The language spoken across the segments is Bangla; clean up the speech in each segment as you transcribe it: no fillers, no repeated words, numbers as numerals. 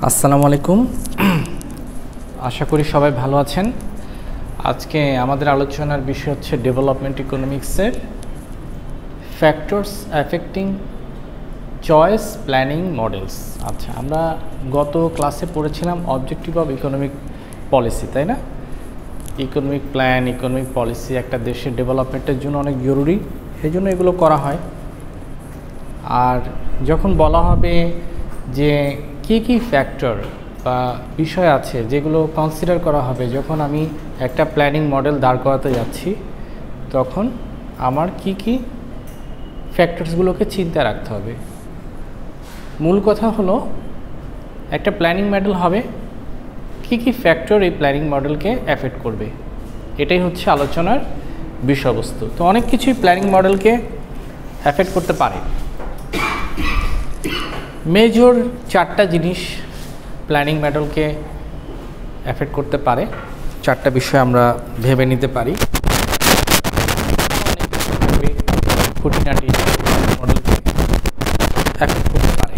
আসসালামু আলাইকুম। আশা করি সবাই ভালো আছেন। আজকে আমাদের আলোচনার বিষয় হচ্ছে ডেভেলপমেন্ট ইকোনমিক্সের factors affecting choice planning models. আচ্ছা, আমরা গত ক্লাসে পড়েছিলাম অবজেক্টিভ অফ ইকোনমিক পলিসি, তাই না? ইকোনমিক প্ল্যান, ইকোনমিক পলিসি একটা দেশের ডেভেলপমেন্টের জন্য অনেক জরুরি, সেই জন্য এগুলো করা হয়। আর যখন বলা হবে যে কী কী ফ্যাক্টর বা বিষয় আছে যেগুলো কনসিডার করা হবে যখন আমি একটা প্ল্যানিং মডেল দাঁড় করাতে যাচ্ছি, তখন আমার কি কি ফ্যাক্টরসগুলোকে চিন্তায় রাখতে হবে। মূল কথা হলো একটা প্ল্যানিং মডেল হবে, কি কি ফ্যাক্টর এই প্ল্যানিং মডেলকে অ্যাফেক্ট করবে, এটাই হচ্ছে আলোচনার বিষয়বস্তু। তো অনেক কিছুই প্ল্যানিং মডেলকে অ্যাফেক্ট করতে পারে। মেজর চারটা জিনিস প্ল্যানিং মডেলকে অ্যাফেক্ট করতে পারে। চারটা বিষয় আমরা ভেবে নিতে পারি। খুঁটিনাটি মডেলকে অ্যাফেক্ট করতে পারে।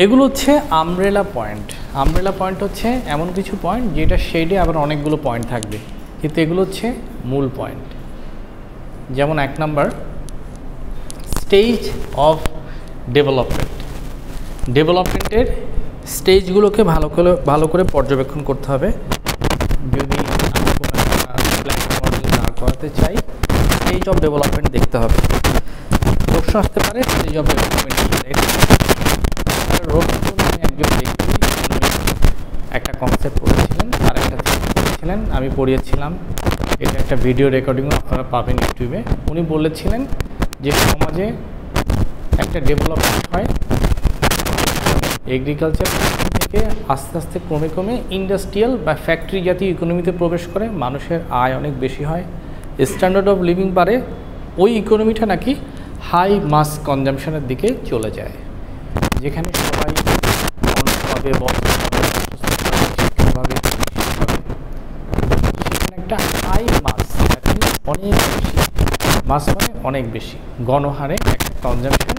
এগুলো হচ্ছে আমব্রেলা পয়েন্ট। আমব্রেলা পয়েন্ট হচ্ছে এমন কিছু পয়েন্ট যেটা শেডে আবার অনেকগুলো পয়েন্ট থাকবে, কিন্তু এগুলো হচ্ছে মূল পয়েন্ট। যেমন 1 নাম্বার, স্টেজ অফ ডেভেলপমেন্ট। ডেভেলপমেন্টের স্টেজগুলোকে ভালো করে পর্যবেক্ষণ করতে হবে। যদি আমি কোনো একটা প্ল্যানিং মডেল দাঁড় করাতে চাই, স্টেজ অফ ডেভেলপমেন্ট দেখতে হবে। প্রশ্ন আসতে পারে স্টেজ অফ ডেভেলপমেন্ট একজন ব্যক্তি একটা কনসেপ্ট পড়েছিলেন, আর একটা পড়েছিলেন, আমি পড়িয়েছিলাম। এটা একটা ভিডিও রেকর্ডিংও আপনারা পাবেন ইউটিউবে। উনি বলেছিলেন যে সমাজে একটা ডেভেলপমেন্ট হয় এগ্রিকালচার থেকে আস্তে আস্তে ক্রমে ইন্ডাস্ট্রিয়াল বা ফ্যাক্টরি জাতীয় ইকোনমিতে প্রবেশ করে, মানুষের আয় অনেক বেশি হয়, স্ট্যান্ডার্ড অফ লিভিং বাড়ে, ওই ইকোনমিটা নাকি হাই মাস কনজামশনের দিকে চলে যায়, যেখানে সবাই মানুষভাবে শিক্ষাভাবে সেখানে একটা হাই মাস, অনেক বেশি মাস মানে অনেক বেশি গণহারে একটা কনজামশন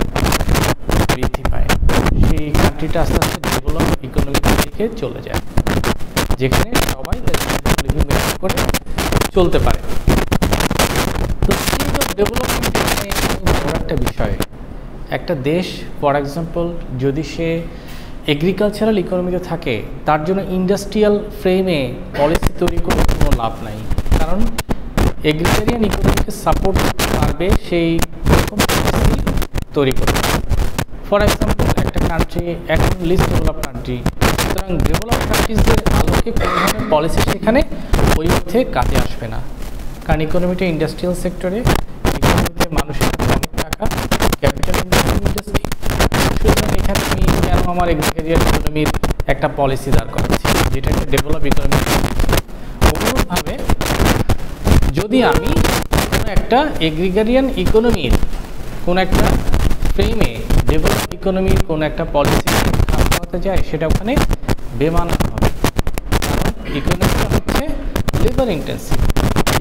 বৃদ্ধি পায়। সেই কান্ট্রিটা আস্তে আস্তে ডেভেলপ ইকোনমির দিকে চলে যায়, যেখানে সবাই লিভিং মেনটেন করে চলতে পারে। তো স্টেজ অফ ডেভেলপমেন্ট বড় একটা বিষয়। একটা দেশ ফর এক্সাম্পল যদি সে এগ্রিকালচারাল ইকোনমিতে থাকে, তার জন্য ইন্ডাস্ট্রিয়াল ফ্রেমে পলিসি তৈরি করে কোনো লাভ নাই, কারণ এগ্রিকারিয়ান ইকোনমিকে সাপোর্ট করতে পারবে সেই রকম পলিসি তৈরি করবে। ফর এক্সাম্পল একটা কান্ট্রি এখন লিস্ট ডেভেলপ কান্ট্রি, সুতরাং ডেভেলপ কান্ট্রিজদের আলোকে কোনো ধরনের পলিসি সেখানে ওই অর্থে কাজে আসবে না, কারণ ইকোনমিটা ইন্ডাস্ট্রিয়াল সেক্টরে, ইকোনমিতে মানুষের অনেক টাকা, ক্যাপিটাল ইন্ডাস্ট্রি। সুতরাং এখানে আমি কেন আমার এগ্রিকারিয়ান ইকোনমির একটা পলিসি দাঁড় করাচ্ছি, যেটা একটা ডেভেলপ ইকোনমি। অনুরূপভাবে যদি আমি কোনো একটা এগ্রিকারিয়ান ইকোনমির কোনো একটা ফ্রেমে ডেভেলপ ইকোনমির কোনো একটা পলিসি কাজ করাতে যায়, সেটা ওখানে বেমানান হবে, কারণ ইকোনমিটা হচ্ছে লেবার ইন্টেন্সিভ।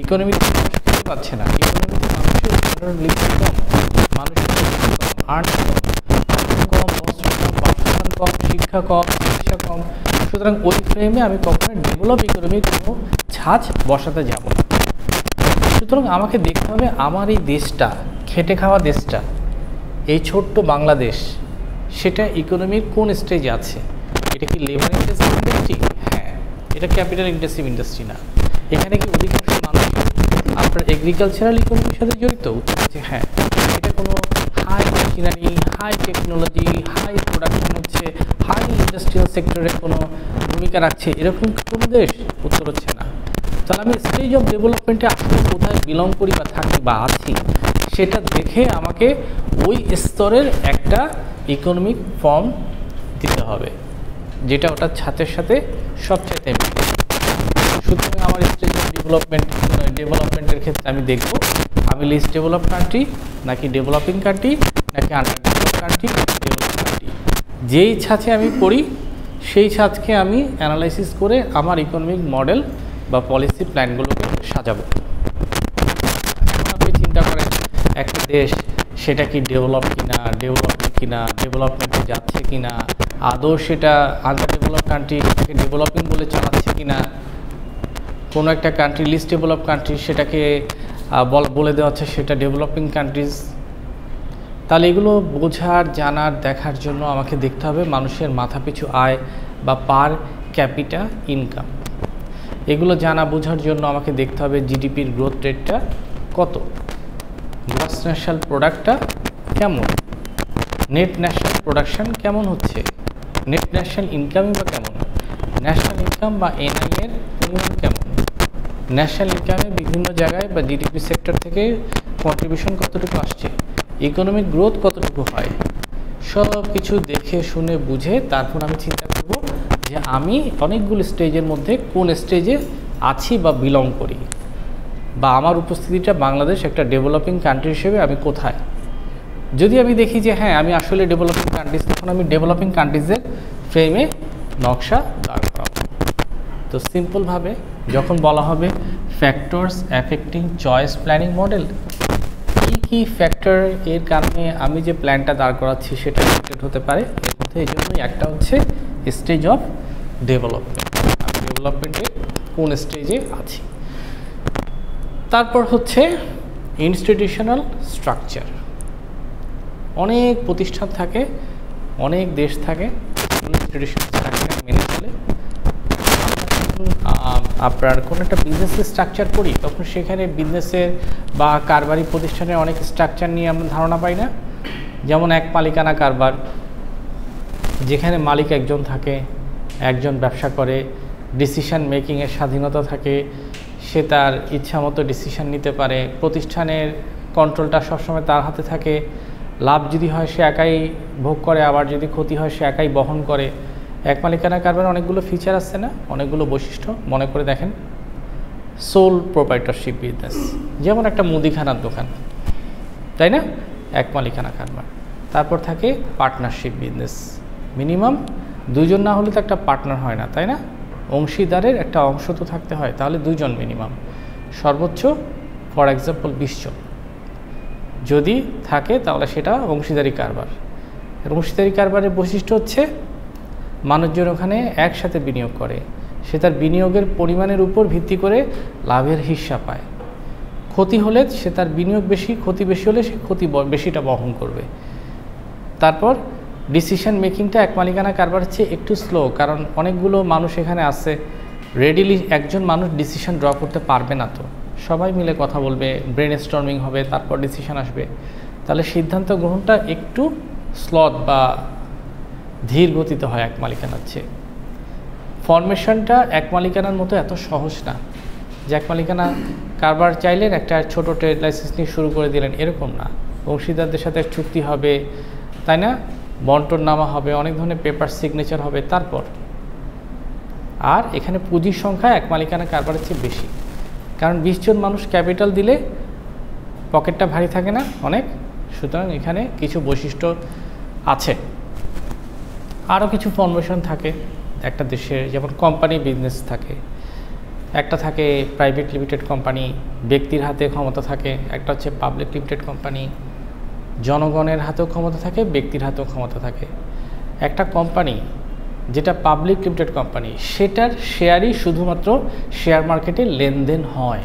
ইকোনমিতে মানুষ খেতে পাচ্ছে না, ইকোনমিতে মানুষের স্ট্যান্ডার্ড লিভিং কম, মানুষের আর্ন কম, বস্ত্র কম, বাসস্থান কম, শিক্ষা কম, চিকিৎসা কম। সুতরাং ওই ফ্রেমে আমি কখনোই ডেভেলপ ইকোনমির কোনো ছাঁচ বসাতে যাব না। সুতরাং আমাকে দেখতে হবে আমার এই দেশটা, খেটে খাওয়া দেশটা, এই ছোট্ট বাংলাদেশ, সেটা ইকোনমির কোন স্টেজে আছে। এটা কি লেবার ইন্টেন্সিভ ইন্ডাস্ট্রি? হ্যাঁ। এটা ক্যাপিটাল ইন্টেন্সিভ ইন্ডাস্ট্রি না। এখানে কি অধিকাংশ মানুষ আপনার এগ্রিকালচারাল ইকোনমির সাথে জড়িত? উত্তর হচ্ছে হ্যাঁ। এটা কোনো high machinery, high technology, high production হচ্ছে, হাই ইন্ডাস্ট্রিয়াল সেক্টরে কোনো ভূমিকা রাখছে এরকম কোনো দেশ? উত্তর হচ্ছে না। তাহলে আমি স্টেজ অফ ডেভেলপমেন্টে আসলে কোথায় বিলং করি বা থাকি বা আছি, সেটা দেখে আমাকে ওই স্তরের একটা ইকোনমিক ফর্ম দিতে হবে, যেটা ওটার ছাতের সাথে সবচাইতে মিলে। সুতরাং আমার স্টেজ অফ ডেভেলপমেন্টের ক্ষেত্রে আমি দেখব আমি লিস্ট ডেভেলপ কান্ট্রি নাকি ডেভেলপিং কান্ট্রি নাকি under develop country, develop country. যেই ছাঁচে আমি পড়ি সেই ছাঁচকে আমি অ্যানালাইসিস করে আমার ইকোনমিক মডেল বা পলিসি প্ল্যানগুলোকে সাজাবো। এখন আপনি চিন্তা করেন একটা দেশ সেটা কি ডেভেলপ কিনা, ডেভেলপ কিনা, ডেভেলপমেন্টে যাচ্ছে কিনা, আদৌ সেটা আন্ডার ডেভেলপ কান্ট্রি সেটাকে ডেভেলপিং বলে চালাচ্ছে কিনা, কোনো একটা কান্ট্রি লিস্ট ডেভেলপ কান্ট্রি সেটাকে বলে দেওয়া হচ্ছে সেটা ডেভেলপিং কান্ট্রিজ। তাহলে এগুলো বোঝার, জানার, দেখার জন্য আমাকে দেখতে হবে মানুষের মাথাপিছু আয় বা পার ক্যাপিটা ইনকাম। এগুলো জানা বোঝার জন্য আমাকে দেখতে হবে জিডিপির গ্রোথ রেটটা কত, গ্রস ন্যাশনাল প্রোডাক্টটা কেমন, নেট ন্যাশনাল প্রোডাকশন কেমন হচ্ছে, নেট ন্যাশনাল ইনকামই বা কেমন, ন্যাশনাল ইনকাম বা এনআই এর পরিমাণ কেমন, ন্যাশনাল ইনকামে বিভিন্ন জায়গায় বা জিডিপি সেক্টর থেকে কন্ট্রিবিউশন কতটুকু আসছে, ইকোনমিক গ্রোথ কতটুকু হয়, সব কিছু দেখে শুনে বুঝে তারপর আমি চিন্তা করব যে আমি অনেকগুলো স্টেজের মধ্যে কোন স্টেজে আছি বা বিলং করি, বা আমার উপস্থিতিটা বাংলাদেশ একটা ডেভেলপিং কান্ট্রি হিসেবে আমি কোথায়। যদি আমি দেখি যে হ্যাঁ আমি আসলে ডেভেলপিং কান্ট্রিজ, তখন আমি ডেভেলপিং কান্ট্রিজের ফ্রেমে নকশা দাঁড় করাবো। তো সিম্পলভাবে যখন বলা হবে factors affecting choice planning model, কী ফ্যাক্টর এর কারণে আমি যে প্ল্যানটা দাঁড় করাচ্ছি সেটা এফেক্টেড হতে পারে, এর মধ্যে এই জন্যই একটা হচ্ছে স্টেজ অফ ডেভেলপমেন্ট, আমি ডেভেলপমেন্টের কোন স্টেজে আছি। তারপর হচ্ছে ইনস্টিটিউশনাল স্ট্রাকচার। অনেক প্রতিষ্ঠান থাকে, অনেক দেশ থাকে, ইনস্টিটিউশনাল স্ট্রাকচার মেনে চলে। আপনার কোনো একটা বিজনেসের স্ট্রাকচার করি তখন সেখানে বিজনেসের বা কারবারি প্রতিষ্ঠানের অনেক স্ট্রাকচার নিয়ে আমরা ধারণা পাই না। যেমন এক মালিকানা কারবার, যেখানে মালিক একজন থাকে, একজন ব্যবসা করে, ডিসিশন মেকিংয়ের স্বাধীনতা থাকে, সে তার ইচ্ছা মতো ডিসিশন নিতে পারে, প্রতিষ্ঠানের কন্ট্রোলটা সবসময় তার হাতে থাকে, লাভ যদি হয় সে একাই ভোগ করে, আবার যদি ক্ষতি হয় সে একাই বহন করে। এক মালিকানা কারবারে অনেকগুলো ফিচার আছে না, অনেকগুলো বৈশিষ্ট্য, মনে করে দেখেন। সোল প্রোপ্রাইটরশিপ বিজনেস, যেমন একটা মুদিখানার দোকান, তাই না, এক মালিকানা কারবার। তারপর থাকে পার্টনারশিপ বিজনেস, মিনিমাম দুজন না হলে তো একটা পার্টনার হয় না, তাই না, অংশীদারের একটা অংশ তো থাকতে হয়, তাহলে দুজন মিনিমাম, সর্বোচ্চ ফর এক্সাম্পল 20 জন যদি থাকে তাহলে সেটা অংশীদারি কারবার। অংশীদারি কারবারের বৈশিষ্ট্য হচ্ছে মানুষজন ওখানে একসাথে বিনিয়োগ করে, সে তার বিনিয়োগের পরিমাণের উপর ভিত্তি করে লাভের হিস্সা পায়। ক্ষতি হলে সে তার বিনিয়োগ বেশি, ক্ষতি বেশি হলে সে ক্ষতি বেশিটা বহন করবে। তারপর ডিসিশন মেকিংটা এক মালিকানা কারবার হচ্ছে একটু স্লো, কারণ অনেকগুলো মানুষ এখানে আছে, রেডিলি একজন মানুষ ডিসিশন ড্র করতে পারবে না, তো সবাই মিলে কথা বলবে, ব্রেন স্টর্মিং হবে, তারপর ডিসিশন আসবে। তাহলে সিদ্ধান্ত গ্রহণটা একটু স্লথ বা ধীর গতিতে হয় এক মালিকানার চেয়ে। ফরমেশনটা এক মালিকানার মতো এত সহজ না যে এক মালিকানা কারবার চাইলেন একটা ছোট ট্রেড লাইসেন্স নিয়ে শুরু করে দিলেন, এরকম না। অংশীদারদের সাথে চুক্তি হবে, তাই না, বন্টননামা হবে, অনেক ধরনের পেপার সিগনেচার হবে। তারপর আর এখানে পুঁজির সংখ্যা এক মালিকানা কারবারের চেয়ে বেশি, কারণ 20 জন মানুষ ক্যাপিটাল দিলে পকেটটা ভারী থাকে না অনেক, সুতরাং এখানে কিছু বৈশিষ্ট্য আছে। আরও কিছু ফরমেশন থাকে একটা দেশের, যেমন কোম্পানি বিজনেস থাকে, একটা থাকে প্রাইভেট লিমিটেড কোম্পানি, ব্যক্তির হাতে ক্ষমতা থাকে, একটা হচ্ছে পাবলিক লিমিটেড কোম্পানি, জনগণের হাতেও ক্ষমতা থাকে, ব্যক্তির হাতেও ক্ষমতা থাকে। একটা কোম্পানি যেটা পাবলিক লিমিটেড কোম্পানি, সেটার শেয়ারই শুধুমাত্র শেয়ার মার্কেটে লেনদেন হয়।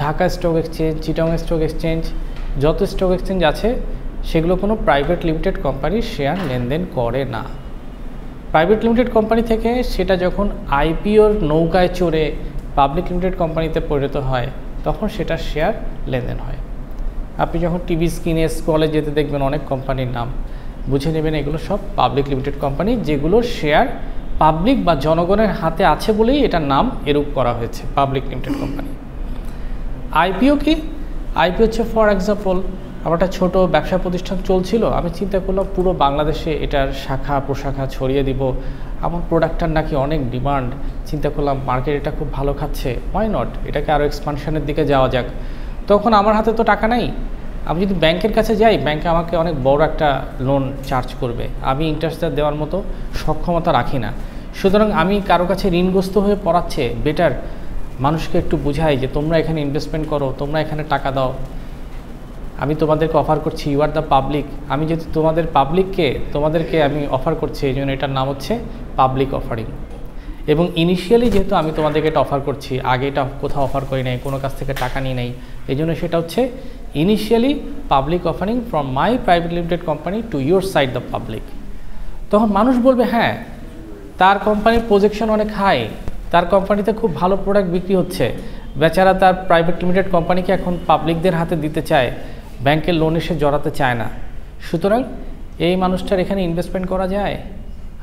Dhaka stock exchange, Chittagong stock exchange, যত স্টক এক্সচেঞ্জ আছে সেগুলো কোনো প্রাইভেট লিমিটেড কোম্পানির শেয়ার লেনদেন করে না। প্রাইভেট লিমিটেড কোম্পানি থেকে সেটা যখন আইপিওর নৌকায় চড়ে পাবলিক লিমিটেড কোম্পানিতে পরিণত হয় তখন সেটা শেয়ার লেনদেন হয়। আপনি যখন টিভি স্ক্রিনে স্ক্রলে যেতে দেখবেন অনেক কোম্পানির নাম, বুঝে নেবেন এগুলো সব পাবলিক লিমিটেড কোম্পানি, যেগুলোর শেয়ার পাবলিক বা জনগণের হাতে আছে বলেই এটার নাম এরূপ করা হয়েছে পাবলিক লিমিটেড কোম্পানি। আইপিও কি? আইপিও হচ্ছে ফর এক্সাম্পল আমার একটা ছোটো ব্যবসা প্রতিষ্ঠান চলছিল, আমি চিন্তা করলাম পুরো বাংলাদেশে এটার শাখা প্রশাখা ছড়িয়ে দিব, আমার প্রোডাক্টটার নাকি অনেক ডিমান্ড, চিন্তা করলাম মার্কেট এটা খুব ভালো খাচ্ছে, হোয়াই নট, এটাকে আরও এক্সপানশনের দিকে যাওয়া যাক। তখন আমার হাতে তো টাকা নেই, আমি যদি ব্যাংকের কাছে যাই ব্যাংকে আমাকে অনেক বড় একটা লোন চার্জ করবে, আমি ইন্টারেস্ট দেওয়ার মতো সক্ষমতা রাখি না। সুতরাং আমি কারো কাছে ঋণগ্রস্ত হয়ে পড়াচ্ছে বেটার মানুষকে একটু বুঝাই যে তোমরা এখানে ইনভেস্টমেন্ট করো, তোমরা এখানে টাকা দাও। আমি তোমাদেরকে অফার করছি, ইউ আর দ্য পাবলিক। আমি যদি তোমাদেরকে আমি অফার করছি, এই জন্য এটার নাম হচ্ছে পাবলিক অফারিং। এবং ইনিশিয়ালি যেহেতু আমি তোমাদেরকে এটা অফার করছি, আগে এটা কোথাও অফার করি নাই, কোনো কাছ থেকে টাকা নিই নাই, এই জন্য সেটা হচ্ছে initially public offering from my private limited company to your side the public. তখন মানুষ বলবে হ্যাঁ, তার কোম্পানির প্রজেকশন অনেক হাই, তার কোম্পানিতে খুব ভালো প্রোডাক্ট বিক্রি হচ্ছে, বেচারা তার প্রাইভেট লিমিটেড কোম্পানিকে এখন পাবলিকদের হাতে দিতে চায়, ব্যাংকের লোন এসে জড়াতে চায় না। সুতরাং এই মানুষটার এখানে ইনভেস্টমেন্ট করা যায়।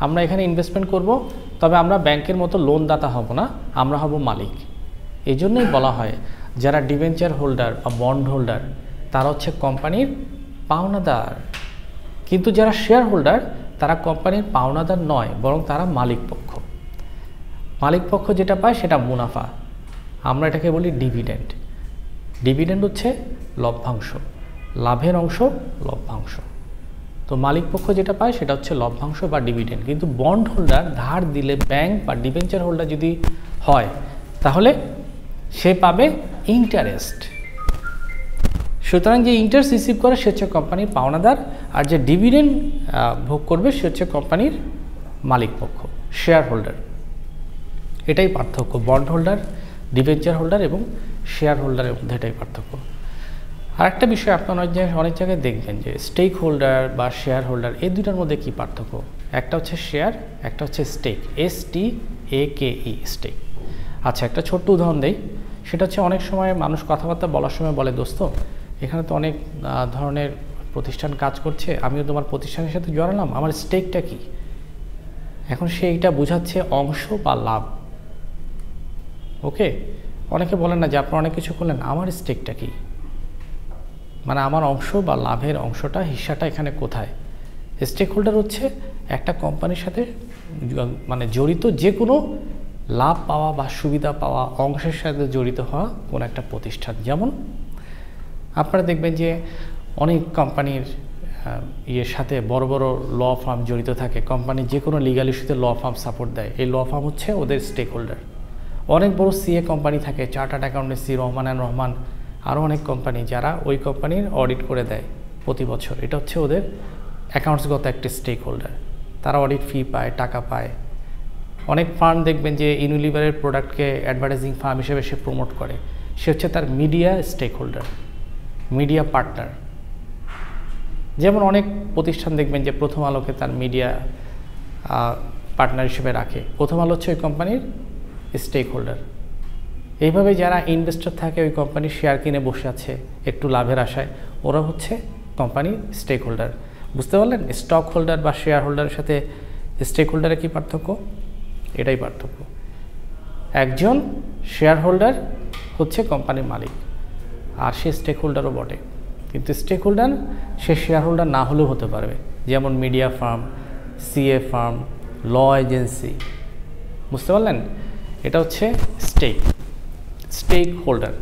আমরা এখানে ইনভেস্টমেন্ট করব, তবে আমরা ব্যাংকের মতো লোনদাতা হব না, আমরা হব মালিক। এই জন্যই বলা হয় যারা ডিবেঞ্চার হোল্ডার বা বন্ড হোল্ডার তারা হচ্ছে কোম্পানির পাওনাদার, কিন্তু যারা শেয়ার হোল্ডার তারা কোম্পানির পাওনাদার নয়, বরং তারা মালিক পক্ষ। মালিক পক্ষ যেটা পায় সেটা মুনাফা, আমরা এটাকে বলি ডিভিডেন্ড। ডিভিডেন্ড হচ্ছে লভ্যাংশ, লাভের অংশ লভ্যাংশ। তো মালিক পক্ষ যেটা পায় সেটা হচ্ছে লভ্যাংশ বা ডিভিডেন্ড। কিন্তু বন্ড হোল্ডার ধার দিলে, ব্যাংক বা ডিবেঞ্চার হোল্ডার যদি হয়, তাহলে সে পাবে ইন্টারেস্ট। সুতরাং যে ইন্টারেস্ট রিসিভ করে সে হচ্ছে কোম্পানির পাওনাদার, আর যে ডিভিডেন্ড ভোগ করবে সে হচ্ছে কোম্পানির মালিক পক্ষ, শেয়ার হোল্ডার। এটাই পার্থক্য বন্ড হোল্ডার, ডিবেঞ্চার হোল্ডার এবং শেয়ার হোল্ডারের মধ্যে, এটাই পার্থক্য। আর একটা বিষয় আপনারা অনেক জায়গায় দেখবেন যে স্টেক হোল্ডার বা শেয়ার হোল্ডার, এই দুটার মধ্যে কী পার্থক্য? একটা হচ্ছে শেয়ার, একটা হচ্ছে স্টেক, STAKE, স্টেক। আচ্ছা, একটা ছোট্ট উদাহরণ দেই, সেটা হচ্ছে অনেক সময় মানুষ কথাবার্তা বলার সময় বলে, দোস্ত এখানে তো অনেক ধরনের প্রতিষ্ঠান কাজ করছে, আমিও তোমার প্রতিষ্ঠানের সাথে জড়ালাম, আমার স্টেকটা কি? এখন সে এইটা বোঝাচ্ছে অংশ বা লাভ। ওকে, অনেকে বলেন না যে আপনারা অনেক কিছু করলেন, আমার স্টেকটা কি, মানে আমার অংশ বা লাভের অংশটা, হিস্সাটা এখানে কোথায়? স্টেক হোল্ডার হচ্ছে একটা কোম্পানির সাথে মানে জড়িত যে কোনো লাভ পাওয়া বা সুবিধা পাওয়া, অংশের সাথে জড়িত হওয়া কোনো একটা প্রতিষ্ঠান। যেমন আপনারা দেখবেন যে অনেক কোম্পানির ইয়ের সাথে বড় বড় ল ফার্ম জড়িত থাকে, কোম্পানির যে কোনো লিগাল ইস্যুতে ল ফার্ম সাপোর্ট দেয়, এই ল ফার্ম হচ্ছে ওদের স্টেক হোল্ডার। অনেক বড় CA কোম্পানি থাকে, chartered accountancy, Rahman and Rahman, আরও অনেক কোম্পানি যারা ওই কোম্পানির অডিট করে দেয় প্রতি বছর, এটা হচ্ছে ওদের অ্যাকাউন্টসগত একটি স্টেক হোল্ডার। তারা অডিট ফি পায়, টাকা পায়। অনেক ফার্ম দেখবেন যে ইউনিলিভারের প্রোডাক্টকে অ্যাডভার্টাইজিং ফার্ম হিসেবে সে প্রমোট করে, সে হচ্ছে তার media stakeholder, media partner. যেমন অনেক প্রতিষ্ঠান দেখবেন যে প্রথম আলোকে তার মিডিয়া পার্টনার হিসেবে রাখে, প্রথম আলো হচ্ছে ওই কোম্পানির স্টেক হোল্ডার। এইভাবে যারা ইনভেস্টর থাকে, ওই কোম্পানির শেয়ার কিনে বসে আছে একটু লাভের আশায়, ওরা হচ্ছে কোম্পানির স্টেক হোল্ডার। বুঝতে পারলেন? স্টক হোল্ডার বা শেয়ার হোল্ডারের সাথে স্টেক হোল্ডারের কী পার্থক্য? এটাই পার্থক্য। একজন শেয়ার হোল্ডার হচ্ছে কোম্পানির মালিক, আর সে স্টেক হোল্ডারও বটে। কিন্তু স্টেক হোল্ডার সে শেয়ার হোল্ডার না হলেও হতে পারবে, যেমন মিডিয়া ফার্ম, CA ফার্ম, ল এজেন্সি। বুঝতে পারলেন? এটা হচ্ছে স্টেক হোল্ডার।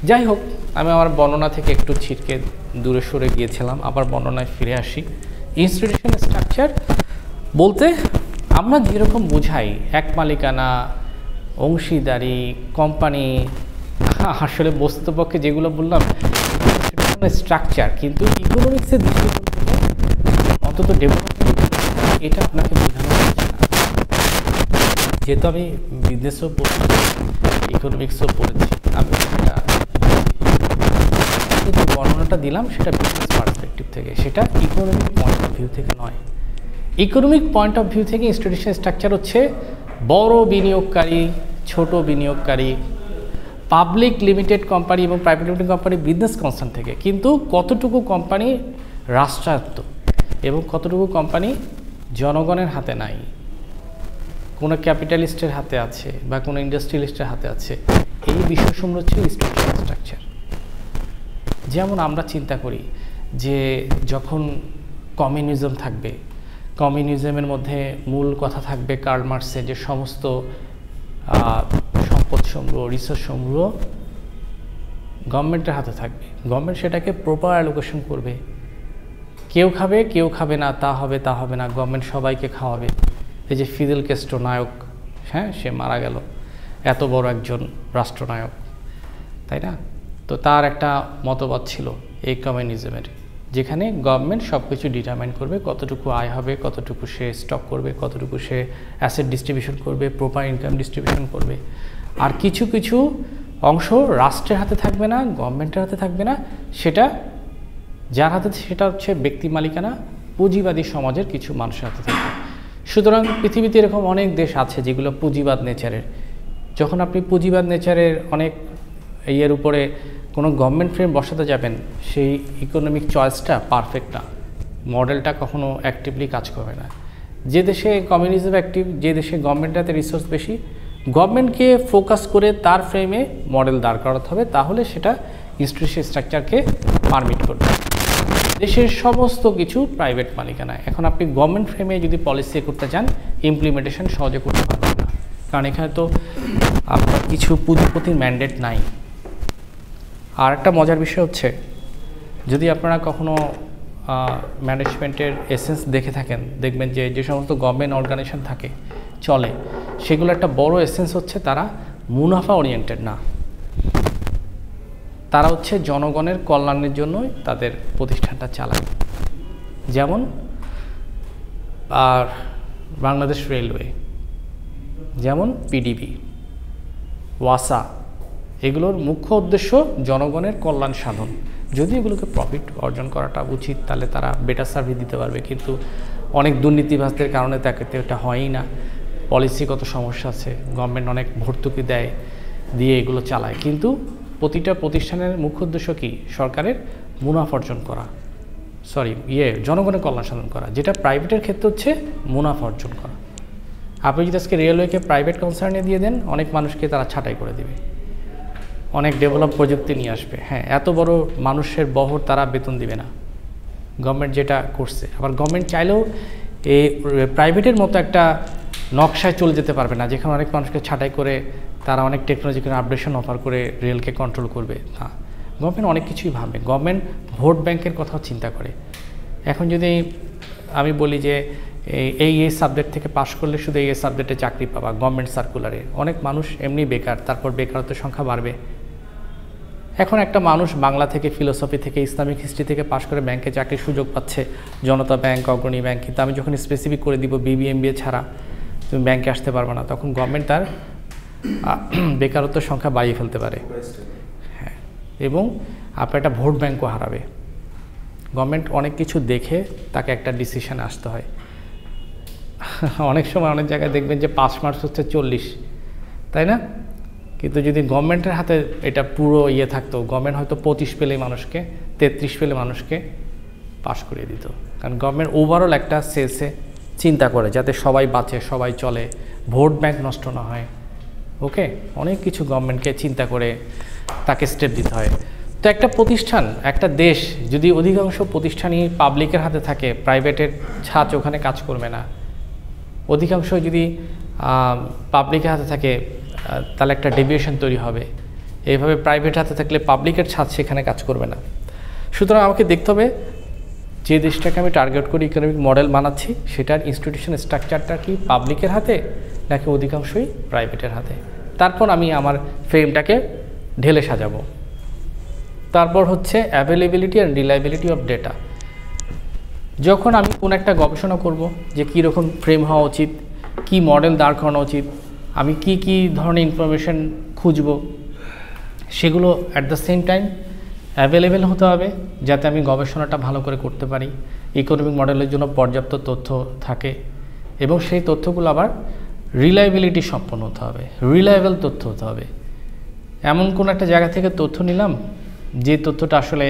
যাই হোক, আমি আমার বর্ণনা থেকে একটু ছিটকে দূরে সরে গিয়েছিলাম, আবার বর্ণনায় ফিরে আসি। ইনস্টিটিউশন স্ট্রাকচার বলতে আমরা যেরকম বোঝাই এক মালিকানা, অংশীদারি, কোম্পানি, আসলে বস্তুতপক্ষে যেগুলো বললাম স্ট্রাকচার, কিন্তু ইকোনমিক্সের দৃষ্টিকোণ থেকে অন্তত ডেভেলপমেন্ট এটা আপনাকে বোঝানো হচ্ছে না। যেহেতু আমি বিজনেসও পড়েছি, ইকোনমিক্সও পড়েছি, আমি সেটা যে বর্ণনাটা দিলাম সেটা বিজনেস পার্সপেক্টিভ থেকে, সেটা ইকোনমিক পয়েন্ট অফ ভিউ থেকে নয়। ইকোনমিক পয়েন্ট অফ ভিউ থেকে ইনস্টিটিউশন স্ট্রাকচার হচ্ছে বড় বিনিয়োগকারী, ছোট বিনিয়োগকারী, পাবলিক লিমিটেড কোম্পানি এবং private limited company business concern থেকে। কিন্তু কতটুকু কোম্পানি রাষ্ট্রায়ত্ত এবং কতটুকু কোম্পানি জনগণের হাতে নাই, কোনো ক্যাপিটালিস্টের হাতে আছে বা কোনো ইন্ডাস্ট্রিয়ালিস্টের হাতে আছে, এই বিষয়সমূহ হচ্ছে ইনস্টিটিউশন স্ট্রাকচার। যেমন আমরা চিন্তা করি যে যখন কমিউনিজম থাকবে, কমিউনিজমের মধ্যে মূল কথা থাকবে কার্ল মার্ক্সের যে সমস্ত সম্পদ সংগ্রহ, রিসোর্স সংগ্রহ গভর্নমেন্টের হাতে থাকবে, গভর্নমেন্ট সেটাকে প্রপার অ্যালোকেশন করবে, কেউ খাবে কেউ খাবে না, তা হবে না, গভর্নমেন্ট সবাইকে খাওয়াবে। এই যে ফিদেল ক্যাস্ট্রো নায়ক, হ্যাঁ, সে মারা গেল, এত বড় একজন রাষ্ট্রনায়ক, তাই না? তো তার একটা মতবাদ ছিল এই কমিউনিজমের, যেখানে গভর্নমেন্ট সব কিছু ডিটারমাইন করবে, কতটুকু আয় হবে, কতটুকু সে স্টক করবে, কতটুকু সে অ্যাসেট ডিস্ট্রিবিউশন করবে, প্রপার ইনকাম ডিস্ট্রিবিউশন করবে। আর কিছু কিছু অংশ রাষ্ট্রের হাতে থাকবে না, গভর্নমেন্টের হাতে থাকবে না, সেটা যার হাতে, সেটা হচ্ছে ব্যক্তি মালিকানা, পুঁজিবাদী সমাজের কিছু মানুষের হাতে থাকবে। সুতরাং পৃথিবীতে এরকম অনেক দেশ আছে যেগুলো পুঁজিবাদ নেচারের। যখন আপনি পুঁজিবাদ নেচারের অনেক ইয়ের উপরে কোনো গভর্নমেন্ট ফ্রেম বসাতে যাবেন, সেই ইকোনমিক চয়েসটা পারফেক্ট না, মডেলটা কখনো অ্যাক্টিভলি কাজ করবে না। যে দেশে কমিউনিজম অ্যাক্টিভ, যে দেশে গভর্নমেন্টের হাতে রিসোর্স বেশি, গভর্নমেন্টকে ফোকাস করে তার ফ্রেমে মডেল দাঁড় করাতে হবে, তাহলে সেটা ইনস্টিটিউশন স্ট্রাকচারকে পারমিট করবে। দেশের সমস্ত কিছু প্রাইভেট মালিকানা। এখন আপনি গভর্নমেন্ট ফ্রেমে যদি পলিসি করতে চান, ইমপ্লিমেন্টেশন সহজে করতে পারবেন না, কারণ এখানে তো আপনার কিছু পুঁজিপতির ম্যান্ডেট নাই। আর একটা মজার বিষয় হচ্ছে, যদি আপনারা কখনো ম্যানেজমেন্টের এসেন্স দেখে থাকেন, দেখবেন যে যে সমস্ত গভর্নমেন্ট অর্গানাইজেশন থাকে, চলে, সেগুলো একটা বড় এসেন্স হচ্ছে তারা মুনাফা ওরিয়েন্টেড না, তারা হচ্ছে জনগণের কল্যাণের জন্যই তাদের প্রতিষ্ঠানটা চালায়। যেমন আর বাংলাদেশ রেলওয়ে, যেমন পিডিবি, ওয়াসা, এগুলোর মুখ্য উদ্দেশ্য জনগণের কল্যাণ সাধন। যদি এগুলোকে প্রফিট অর্জন করাটা উচিত, তাহলে তারা বেটার সার্ভিস দিতে পারবে, কিন্তু অনেক দুর্নীতিবাজদের কারণে তাকে এটা হয়ই না। পলিসিগত সমস্যা আছে, গভর্নমেন্ট অনেক ভর্তুকি দেয়, দিয়ে এগুলো চালায়, কিন্তু প্রতিটা প্রতিষ্ঠানের মুখ্য উদ্দেশ্য কি? সরকারের মুনাফা অর্জন করা, জনগণের কল্যাণ সাধন করা, যেটা প্রাইভেটের ক্ষেত্রে হচ্ছে মুনাফা অর্জন করা। আপনি যদি আজকে রেলওয়েকে প্রাইভেট কনসার্নে দিয়ে দেন, অনেক মানুষকে তারা ছাঁটাই করে দেবে, অনেক ডেভেলপ প্রযুক্তি নিয়ে আসবে। হ্যাঁ, এত বড় মানুষের বহর তারা বেতন দিবে না, গভর্নমেন্ট যেটা করছে। আবার গভর্নমেন্ট চাইলেও এই প্রাইভেটের মতো একটা নকশায় চলে যেতে পারবে না, যেখানে অনেক মানুষকে ছাঁটাই করে তারা অনেক টেকনোলজিক্যাল আপডেশন অফার করে রেলকে কন্ট্রোল করবে। না, গভর্নমেন্ট অনেক কিছুই ভাবে, গভর্নমেন্ট ভোট ব্যাংকের কথাও চিন্তা করে। এখন যদি আমি বলি যে এই সাবজেক্ট থেকে পাশ করলে শুধু এই সাবজেক্টে চাকরি পাবা, গভর্নমেন্ট সার্কুলারে, অনেক মানুষ এমনি বেকার, তারপর বেকারত্বের সংখ্যা বাড়বে। এখন একটা মানুষ বাংলা থেকে, ফিলোসফি থেকে, ইসলামিক হিস্ট্রি থেকে পাশ করে ব্যাংকে চাকরির সুযোগ পাচ্ছে, জনতা ব্যাংক, অগ্রণী ব্যাংক, কিন্তু আমি যখন স্পেসিফিক করে দিব BBA ছাড়া তুমি ব্যাংকে আসতে পারবে না, তখন গভর্নমেন্ট তার বেকারত্বের সংখ্যা বাড়িয়ে ফেলতে পারে। হ্যাঁ, এবং আপনার একটা ভোট ব্যাংকও হারাবে। গভর্নমেন্ট অনেক কিছু দেখে তাকে একটা ডিসিশনে আসতে হয়। অনেক সময় অনেক জায়গায় দেখবেন যে পাস মার্কস হচ্ছে 40, তাই না? কিন্তু যদি গভর্নমেন্টের হাতে এটা পুরো ইয়ে থাকতো, গভর্নমেন্ট হয়তো 25 পেলে মানুষকে, 33 পেলে মানুষকে পাস করিয়ে দিত। কারণ গভর্নমেন্ট ওভারঅল একটা সেলসে চিন্তা করে যাতে সবাই বাঁচে, সবাই চলে, ভোট ব্যাংক নষ্ট না হয়। ওকে, অনেক কিছু গভর্নমেন্টকে চিন্তা করে তাকে স্টেপ দিতে হয়। তো একটা প্রতিষ্ঠান, একটা দেশ যদি অধিকাংশ প্রতিষ্ঠানই পাবলিকের হাতে থাকে, প্রাইভেটের ছাঁচ ওখানে কাজ করবে না। অধিকাংশ যদি পাবলিকের হাতে থাকে, তাহলে একটা ডেভিয়েশন তৈরি হবে। এইভাবে প্রাইভেট হাতে থাকলে পাবলিকের ছাঁচ সেখানে কাজ করবে না। সুতরাং আমাকে দেখতে হবে যে দেশটাকে আমি টার্গেট করি ইকোনমিক মডেল বানাচ্ছি, সেটার ইনস্টিটিউশন স্ট্রাকচারটা কি পাবলিকের হাতে নাকি অধিকাংশই প্রাইভেটের হাতে। তারপর আমি আমার ফ্রেমটাকে ঢেলে সাজাবো। তারপর হচ্ছে availability and reliability of data. যখন আমি কোনো একটা গবেষণা করব যে কী রকম ফ্রেম হওয়া উচিত, কি মডেল দাঁড় করানো উচিত, আমি কি কি ধরনের ইনফরমেশন খুঁজব, সেগুলো at the same time available হতে হবে, যাতে আমি গবেষণাটা ভালো করে করতে পারি, ইকোনমিক মডেলের জন্য পর্যাপ্ত তথ্য থাকে, এবং সেই তথ্যগুলো আবার রিলায়েবিলিটি সম্পন্ন হতে হবে, রিলায়েবল তথ্য হতে হবে। এমন কোনো একটা জায়গা থেকে তথ্য নিলাম যে তথ্যটা আসলে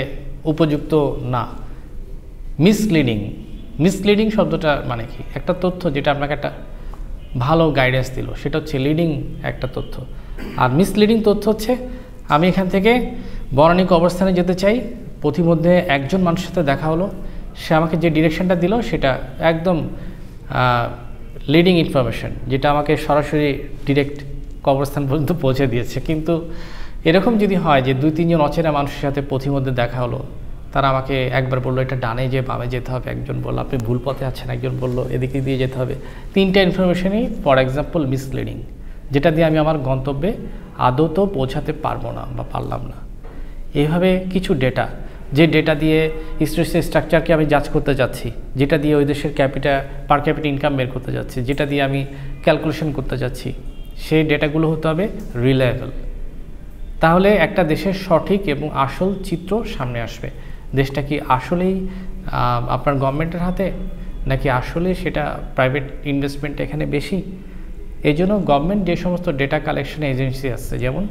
উপযুক্ত না, মিসলিডিং শব্দটা মানে কি? একটা তথ্য যেটা আপনাকে একটা ভালো গাইডেন্স দিল, সেটা হচ্ছে লিডিং একটা তথ্য। আর মিসলিডিং তথ্য হচ্ছে আমি এখান থেকে বনানী কবরস্থানে যেতে চাই, পথিমধ্যে একজন মানুষের সাথে দেখা হলো, সে আমাকে যে ডিরেকশনটা দিল সেটা একদম লিডিং ইনফরমেশন, যেটা আমাকে সরাসরি ডিরেক্ট কবরস্থান পর্যন্ত পৌঁছে দিয়েছে। কিন্তু এরকম যদি হয় যে 2-3 জন অচেনা মানুষের সাথে পথিমধ্যে দেখা হলো, তারা আমাকে একবার বললো এটা ডানে যে বামে যেতে হবে, একজন বললো আপনি ভুল পথে আছেন, একজন বললো এদিকে দিয়ে যেতে হবে। 3টা ইনফরমেশনই ফর এক্সাম্পল মিসলিডিং, যেটা দিয়ে আমি আমার গন্তব্যে আদৌ তো পৌঁছাতে পারবো না বা পারলাম না। এইভাবে কিছু ডেটা যে ডেটা দিয়ে সোশ্যাল স্ট্রাকচারকে আমি জাজ করতে যাচ্ছি, যেটা দিয়ে ওই দেশের পার ক্যাপিটা ইনকাম বের করতে যাচ্ছি, যেটা দিয়ে আমি ক্যালকুলেশন করতে যাচ্ছি, সেই ডেটাগুলো হতে হবে রিলায়েবল। তাহলে একটা দেশের সঠিক এবং আসল চিত্র সামনে আসবে। দেশটা কি আসলেই আপনার গভর্নমেন্টের হাতে, নাকি আসলে সেটা প্রাইভেট ইনভেস্টমেন্ট এখানে বেশি। এই জন্য গভর্নমেন্ট যে সমস্ত ডেটা কালেকশন এজেন্সি আছে, যেমন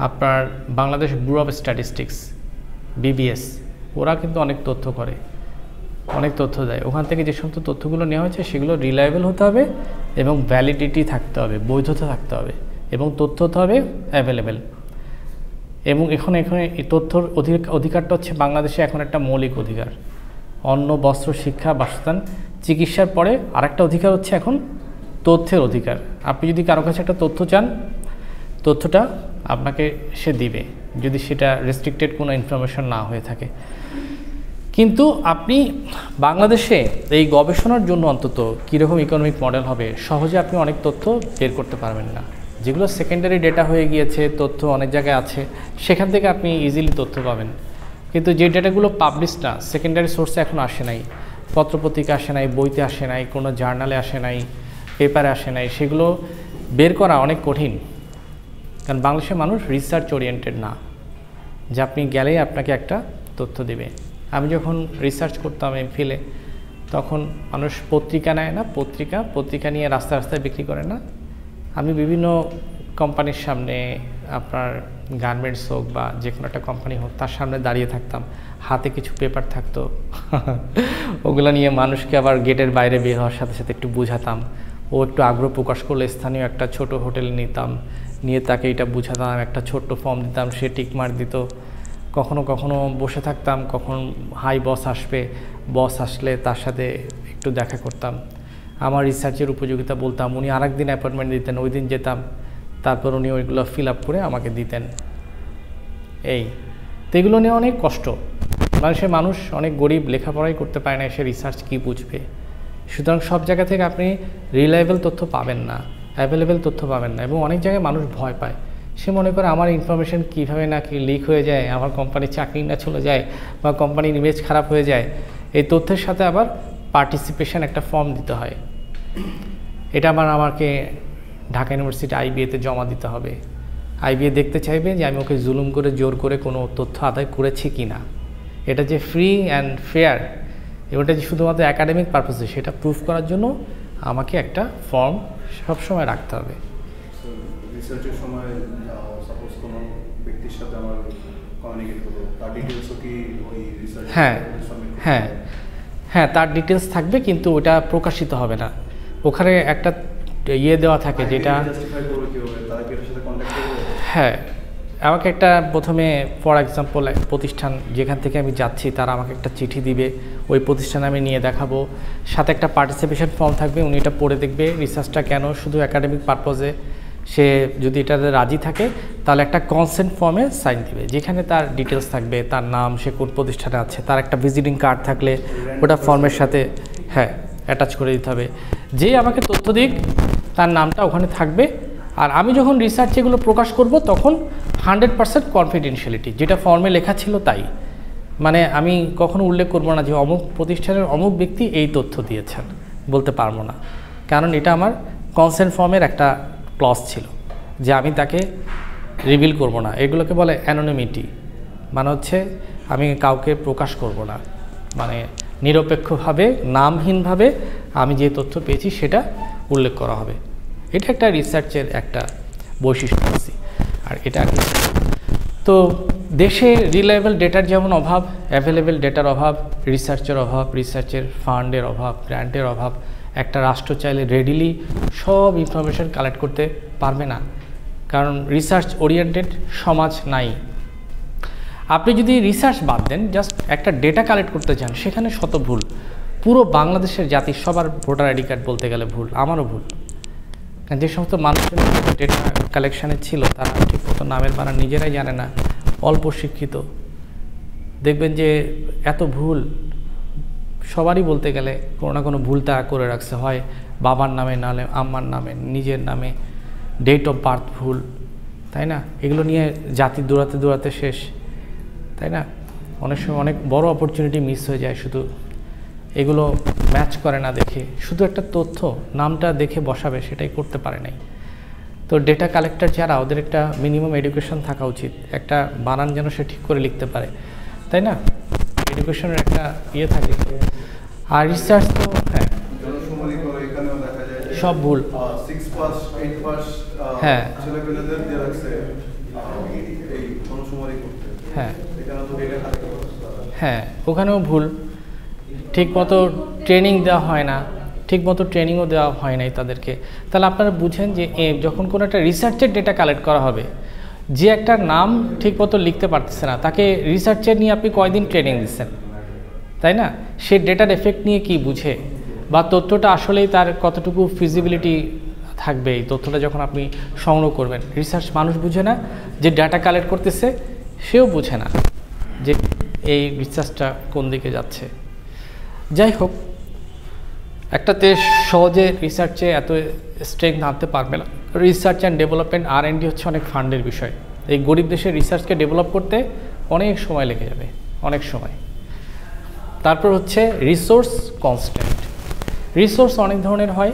আপনার Bangladesh bureau of statistics BBS, ওরা কিন্তু অনেক তথ্য করে, অনেক তথ্য দেয়। ওখান থেকে যে সমস্ত তথ্যগুলো নেওয়া হয়েছে সেগুলো রিলায়েবল হতে হবে এবং ভ্যালিডিটি থাকতে হবে, বৈধতা থাকতে হবে, এবং তথ্য হতে হবে অ্যাভেলেবেল। এবং এখানে এই তথ্যর অধিকারটা হচ্ছে বাংলাদেশে এখন একটা মৌলিক অধিকার। অন্ন, বস্ত্র, শিক্ষা, বাসস্থান, চিকিৎসার পরে আরেকটা অধিকার হচ্ছে এখন তথ্যের অধিকার। আপনি যদি কারো কাছে একটা তথ্য চান, তথ্যটা আপনাকে সে দিবে, যদি সেটা রেস্ট্রিক্টেড কোনো ইনফরমেশন না হয়ে থাকে। কিন্তু আপনি বাংলাদেশে এই গবেষণার জন্য অন্তত কীরকম ইকোনমিক মডেল হবে, সহজে আপনি অনেক তথ্য বের করতে পারবেন না। যেগুলো সেকেন্ডারি ডেটা হয়ে গিয়েছে, তথ্য অনেক জায়গায় আছে, সেখান থেকে আপনি ইজিলি তথ্য পাবেন। কিন্তু যে ডেটাগুলো পাবলিশ না, সেকেন্ডারি সোর্সে এখন আসে নাই, পত্রপত্রিকা আসে নাই, বইতে আসে নাই, কোনো জার্নালে আসে নাই, পেপারে আসে নাই, সেগুলো বের করা অনেক কঠিন। কারণ বাংলাদেশের মানুষ রিসার্চ ওরিয়েন্টেড না, যে আপনি গেলেই আপনাকে একটা তথ্য দেবে। আমি যখন রিসার্চ করতাম এমফিলে, তখন মানুষ পত্রিকা নেয় না, পত্রিকা নিয়ে রাস্তায় রাস্তায় বিক্রি করে না। আমি বিভিন্ন কোম্পানির সামনে, আপনার গার্মেন্টস হোক বা যে কোনো একটা কোম্পানি হোক, তার সামনে দাঁড়িয়ে থাকতাম, হাতে কিছু পেপার থাকতো ওগুলো নিয়ে মানুষকে আবার গেটের বাইরে বের হওয়ার সাথে সাথে একটু বোঝাতাম। ও একটু আগ্রহ প্রকাশ করলে স্থানীয় একটা ছোট হোটেলে নিতাম, নিয়ে তাকে এটা বুঝাতাম, একটা ছোট্ট ফর্ম দিতাম, সে টিকমার্ক দিত। কখনো কখনো বসে থাকতাম, কখন হাই বস আসবে, বস আসলে তার সাথে একটু দেখা করতাম, আমার রিসার্চের উপযোগিতা বলতাম, উনি আরেকদিন অ্যাপয়েন্টমেন্ট দিতেন, ওই দিন যেতাম, তারপর উনি ওইগুলো ফিল আপ করে আমাকে দিতেন। তো এগুলো নিয়ে অনেক কষ্ট। মানুষ অনেক গরিব, লেখাপড়াই করতে পারে না, সে রিসার্চ কী বুঝবে। সুতরাং সব জায়গা থেকে আপনি রিলায়েবল তথ্য পাবেন না, অ্যাভেলেবেল তথ্য পাবেন না, এবং অনেক জায়গায় মানুষ ভয় পায়। সে মনে করে আমার ইনফরমেশন কীভাবে না কি লিক হয়ে যায়, আমার কোম্পানির চাকরি না চলে যায়, বা কোম্পানির ইমেজ খারাপ হয়ে যায়। এই তথ্যের সাথে আবার পার্টিসিপেশন একটা ফর্ম দিতে হয়, এটা আমাকে ঢাকা ইউনিভার্সিটি IBA-তে জমা দিতে হবে। IBA দেখতে চাইবে যে আমি ওকে জুলুম করে, জোর করে কোনো তথ্য আদায় করেছি কি না। এটা যে ফ্রি অ্যান্ড ফেয়ার, এটা যে শুধুমাত্র একাডেমিক পারপাসে, সেটা প্রুফ করার জন্য আমাকে একটা ফর্ম সবসময় রাখতে হবে। রিসার্চের সময় সাপোজ কোনো ব্যক্তির সাথে আমার কমিউনিকেট করব, তার ডিটেইলসও কি ওই রিসার্চ? হ্যাঁ, তার ডিটেলস থাকবে, কিন্তু ওটা প্রকাশিত হবে না। ওখানে একটা দেওয়া থাকে, যেটা হ্যাঁ, আমাকে একটা প্রথমে ফর এক্সাম্পল প্রতিষ্ঠান যেখান থেকে আমি যাচ্ছি, তারা আমাকে একটা চিঠি দিবে, ওই প্রতিষ্ঠানে আমি নিয়ে দেখাবো, সাথে একটা পার্টিসিপেশন ফর্ম থাকবে, উনি এটা পড়ে দেখবে রিসার্চটা কেন শুধু একাডেমিক পারপজে। সে যদি এটাতে রাজি থাকে, তাহলে একটা কনসেন্ট ফর্মে সাইন দিবে, যেখানে তার ডিটেলস থাকবে, তার নাম, সে কোন প্রতিষ্ঠানে আছে, তার একটা ভিজিটিং কার্ড থাকলে ওটা ফর্মের সাথে অ্যাটাচ করে দিতে হবে। যে আমাকে তথ্য দিক, তার নামটা ওখানে থাকবে। আর আমি যখন রিসার্চ এগুলো প্রকাশ করব, তখন 100% কনফিডেন্সিয়ালিটি, যেটা ফর্মে লেখা ছিল তাই। মানে আমি কখনো উল্লেখ করব না যে অমুক প্রতিষ্ঠানের অমুক ব্যক্তি এই তথ্য দিয়েছেন, বলতে পারবো না, কারণ এটা আমার কনসেন্ট ফর্মের একটা ক্লজ ছিল যে আমি তাকে রিভিল করব না। এগুলোকে বলে অ্যানোনিমিটি, মানে হচ্ছে আমি কাউকে প্রকাশ করব না, মানে নিরপেক্ষভাবে, নামহীনভাবে আমি যে তথ্য পেয়েছি সেটা উল্লেখ করা হবে। এটা একটা রিসার্চের একটা বৈশিষ্ট্য আছে। আর এটা তো দেশে রিলায়েবল ডেটার যেমন অভাব, অ্যাভেলেবেল ডেটার অভাব, রিসার্চের অভাব, রিসার্চের ফান্ডের অভাব, গ্র্যান্টের অভাব। একটা রাষ্ট্র চাইলে রেডিলি সব ইনফরমেশন কালেক্ট করতে পারবে না, কারণ রিসার্চ ওরিয়েন্টেড সমাজ নাই। আপনি যদি রিসার্চ বাদ দেন, জাস্ট একটা ডেটা কালেক্ট করতে চান, সেখানে শত ভুল। পুরো বাংলাদেশের জাতির সবার ভোটার আইডি কার্ড বলতে গেলে ভুল, আমারও ভুল। কারণ যে সমস্ত মানুষের ডেটা কালেকশানে ছিল, তারা ঠিক মতো নামের বানান নিজেরাই জানে না, অল্প শিক্ষিত। দেখবেন যে এত ভুল সবারই বলতে গেলে কোনো না কোনো ভুল তারা করে রাখছে, হয় বাবার নামে, নাহলে আম্মার নামে, নিজের নামে, ডেট অফ বার্থ ভুল, তাই না? এগুলো নিয়ে জাতি দৌড়াতে দৌড়াতে শেষ, তাই না? অনেক সময় অনেক বড় অপরচুনিটি মিস হয়ে যায় শুধু এগুলো ম্যাচ করে না দেখে, শুধু একটা তথ্য নামটা দেখে বসাবে সেটাই করতে পারে নাই। তো ডেটা কালেক্টর যারা, ওদের একটা মিনিমাম এডুকেশন থাকা উচিত, একটা বানান যেন সে ঠিক করে লিখতে পারে, তাই না? এডুকেশনের একটা ইয়ে থাকে। আর রিসার্চ তো হ্যাঁ সব ভুল। 6 পাস 8 পাস হ্যাঁ ছেলেপেলেদের দিয়ে রাখছে এই জনশুমারি করতে। হ্যাঁ এখানে তো ডেটা কালেক্ট করতে। হ্যাঁ ওখানেও ভুল, ঠিকমতো ট্রেনিং দেওয়া হয় না, ঠিকমতো ট্রেনিংও দেওয়া হয় নাই তাদেরকে। তাহলে আপনারা বুঝেন যে যখন কোনো একটা রিসার্চের ডেটা কালেক্ট করা হবে, যে একটা নাম ঠিকমতো লিখতে পারতেছে না, তাকে রিসার্চের নিয়ে আপনি কয়দিন ট্রেনিং দিচ্ছেন, তাই না? সে ডেটার এফেক্ট নিয়ে কি বুঝে, বা তথ্যটা আসলেই তার কতটুকু ফিজিবিলিটি থাকবে এই তথ্যটা যখন আপনি সংগ্রহ করবেন। রিসার্চ মানুষ বুঝে না, যে ডাটা কালেক্ট করতেছে সেও বুঝে না যে এই রিসার্চটা কোন দিকে যাচ্ছে। যাই হোক, একটা দেশ সহজে রিসার্চে এত স্ট্রেংথ আনতে পারবে না। রিসার্চ অ্যান্ড ডেভেলপমেন্ট R&D হচ্ছে অনেক ফান্ডের বিষয়। এই গরিব দেশের রিসার্চকে ডেভেলপ করতে অনেক সময় লেগে যাবে, অনেক সময়। তারপর হচ্ছে রিসোর্স কনস্ট্যান্ট। রিসোর্স অনেক ধরনের হয়।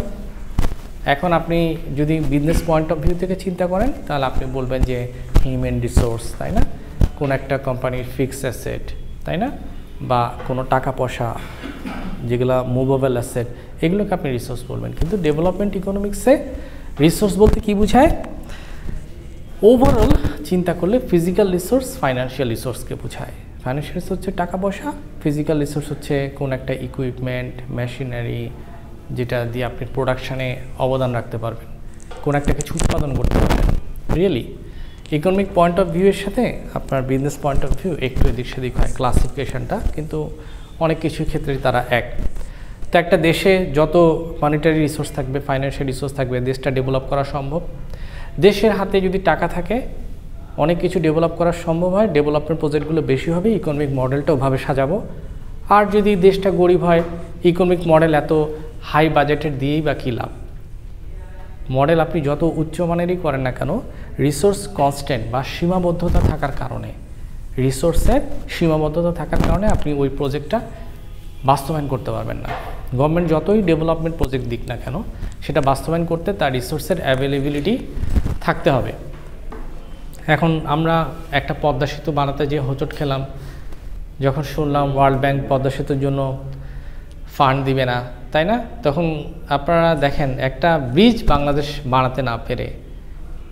এখন আপনি যদি বিজনেস পয়েন্ট অফ ভিউ থেকে চিন্তা করেন, তাহলে আপনি বলবেন যে হিউম্যান রিসোর্স, তাই না? কোন একটা কোম্পানির ফিক্সড অ্যাসেট, তাই না? বা কোনো টাকা পয়সা যেগুলো মুভেবল অ্যাসেট, এগুলোকে আপনি রিসোর্স বলবেন। কিন্তু ডেভেলপমেন্ট ইকোনমিক্সে রিসোর্স বলতে কি বোঝায়? ওভারঅল চিন্তা করলে ফিজিক্যাল রিসোর্স, ফাইন্যান্সিয়াল রিসোর্সকে বোঝায়। ফাইন্যান্সিয়াল রিসোর্স হচ্ছে টাকা পয়সা, ফিজিক্যাল রিসোর্স হচ্ছে কোন একটা ইকুইপমেন্ট, মেশিনারি, যেটা দিয়ে আপনি প্রোডাকশানে অবদান রাখতে পারবেন, কোন একটা কিছু উৎপাদন করতে পারবেন। রিয়েলি ইকোনমিক পয়েন্ট অফ ভিউয়ের সাথে আপনার বিজনেস পয়েন্ট অফ ভিউ একটু এদিক সেদিক হয় ক্লাসিফিকেশনটা, কিন্তু অনেক কিছু ক্ষেত্রে তারা এক। তো একটা দেশে যত মনিটারি রিসোর্স থাকবে, ফাইন্যান্সিয়াল রিসোর্স থাকবে, দেশটা ডেভেলপ করা সম্ভব। দেশের হাতে যদি টাকা থাকে, অনেক কিছু ডেভেলপ করা সম্ভব হয়, ডেভেলপমেন্ট প্রজেক্টগুলো বেশি হবে, ইকোনমিক মডেলটা ওভাবে সাজাবো। আর যদি দেশটা গরিব হয়, ইকোনমিক মডেল এত হাই বাজেটের দিয়েই বা কী লাভ? মডেল আপনি যত উচ্চমানেরই করেন না কেন, রিসোর্স কনস্ট্যান্ট বা সীমাবদ্ধতা থাকার কারণে, রিসোর্সের সীমাবদ্ধতা থাকার কারণে আপনি ওই প্রজেক্টটা বাস্তবায়ন করতে পারবেন না। গভর্নমেন্ট যতই ডেভেলপমেন্ট প্রজেক্ট দিক না কেন, সেটা বাস্তবায়ন করতে তার রিসোর্সের অ্যাভেলেবিলিটি থাকতে হবে। এখন আমরা একটা পদ্মা সেতু বানাতে যে হোঁচট খেলাম, যখন শুনলাম ওয়ার্ল্ড ব্যাংক পদ্মা সেতুর জন্য ফান্ড দিবে না, তাই না? তখন আপনারা দেখেন, একটা ব্রিজ বাংলাদেশ বানাতে না পেরে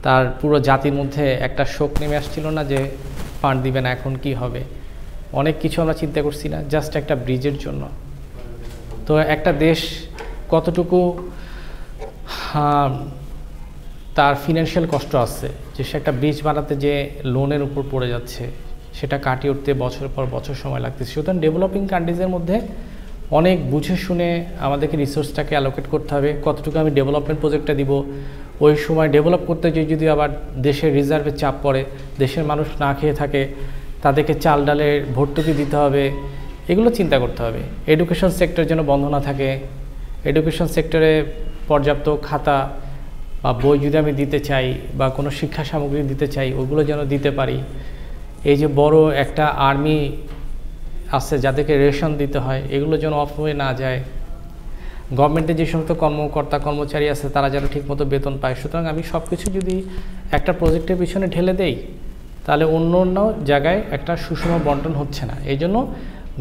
তার পুরো জাতির মধ্যে একটা শোক নেমে আসছিল না যে ফান্ড দিবে না, এখন কি হবে? অনেক কিছু আমরা চিন্তা করছি না জাস্ট একটা ব্রিজের জন্য। তো একটা দেশ কতটুকু তার ফিনান্সিয়াল কষ্ট আছে, যে সে একটা ব্রিজ বানাতে যে লোনের উপর পড়ে যাচ্ছে, সেটা কাটিয়ে উঠতে বছরের পর বছর সময় লাগতেছে। সুতরাং ডেভেলপিং কান্ট্রিজের মধ্যে অনেক বুঝে শুনে আমাদেরকে রিসোর্সটাকে অ্যালোকেট করতে হবে। কতটুকু আমি ডেভেলপমেন্ট প্রজেক্টটা দিব, ওই সময় ডেভেলপ করতে গিয়ে যদি আবার দেশের রিজার্ভে চাপ পড়ে, দেশের মানুষ না খেয়ে থাকে, তাদেরকে চাল ডালের ভর্তুকি দিতে হবে, এগুলো চিন্তা করতে হবে। এডুকেশন সেক্টর যেন বন্ধ না থাকে, এডুকেশন সেক্টরে পর্যাপ্ত খাতা বা বই যদি আমি দিতে চাই বা কোনো শিক্ষা সামগ্রী দিতে চাই, ওগুলো যেন দিতে পারি। এই যে বড় একটা আর্মি আছে যাদেরকে রেশন দিতে হয়, এগুলো যেন অফ হয়ে না যায়। গভর্নমেন্টের যে সমস্ত কর্মকর্তা কর্মচারী আছে, তারা যেন ঠিকমতো বেতন পায়। সুতরাং আমি সব কিছু যদি একটা প্রজেক্টের পিছনে ঢেলে দেই, তাহলে অন্য অন্য জায়গায় একটা সুষম বন্টন হচ্ছে না। এই জন্য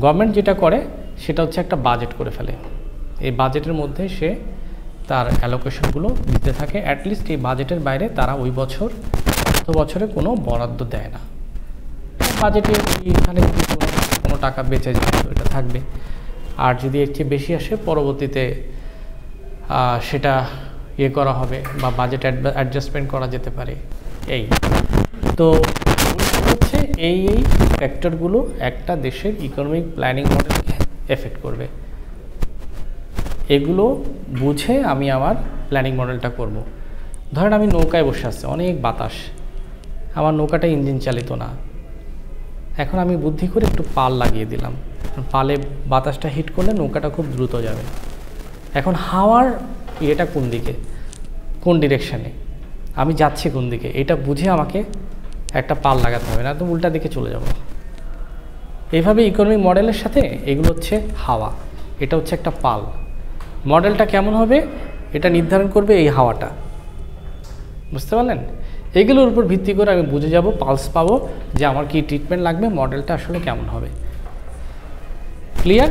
গভর্নমেন্ট যেটা করে সেটা হচ্ছে একটা বাজেট করে ফেলে। এই বাজেটের মধ্যে সে তার অ্যালোকেশনগুলো দিতে থাকে। অ্যাটলিস্ট এই বাজেটের বাইরে তারা ওই বছর অর্থ বছরে কোনো বরাদ্দ দেয় না। বাজেটে এখানে কোনো টাকা বেঁচে যায় তো এটা থাকবে, আর যদি এর চেয়ে বেশি আসে পরবর্তীতে সেটা ইয়ে করা হবে বা বাজেট অ্যাডজাস্টমেন্ট করা যেতে পারে। এই তো হচ্ছে এই ফ্যাক্টরগুলো একটা দেশের ইকোনমিক প্ল্যানিং মডেলকে এফেক্ট করবে। এগুলো বুঝে আমি আমার প্ল্যানিং মডেলটা করব। ধরেন আমি নৌকায় বসে আছি, অনেক বাতাস, আমার নৌকাটা ইঞ্জিন চালিত না। এখন আমি বুদ্ধি করে একটু পাল লাগিয়ে দিলাম, পালে বাতাসটা হিট করলে নৌকাটা খুব দ্রুত যাবে। এখন হাওয়ার ইয়েটা কোন দিকে, কোন ডিরেকশানে, আমি যাচ্ছি কোন দিকে, এটা বুঝে আমাকে একটা পাল লাগাতে হবে, না তো উল্টা দিকে চলে যাব। এইভাবে ইকোনমিক মডেলের সাথে এগুলো হচ্ছে হাওয়া, এটা হচ্ছে একটা পাল। মডেলটা কেমন হবে এটা নির্ধারণ করবে এই হাওয়াটা, বুঝতে পারলেন? এগুলোর উপর ভিত্তি করে আমি বুঝে যাব, পালস পাবো যে আমার কি ট্রিটমেন্ট লাগবে, মডেলটা আসলে কেমন হবে। ক্লিয়ার?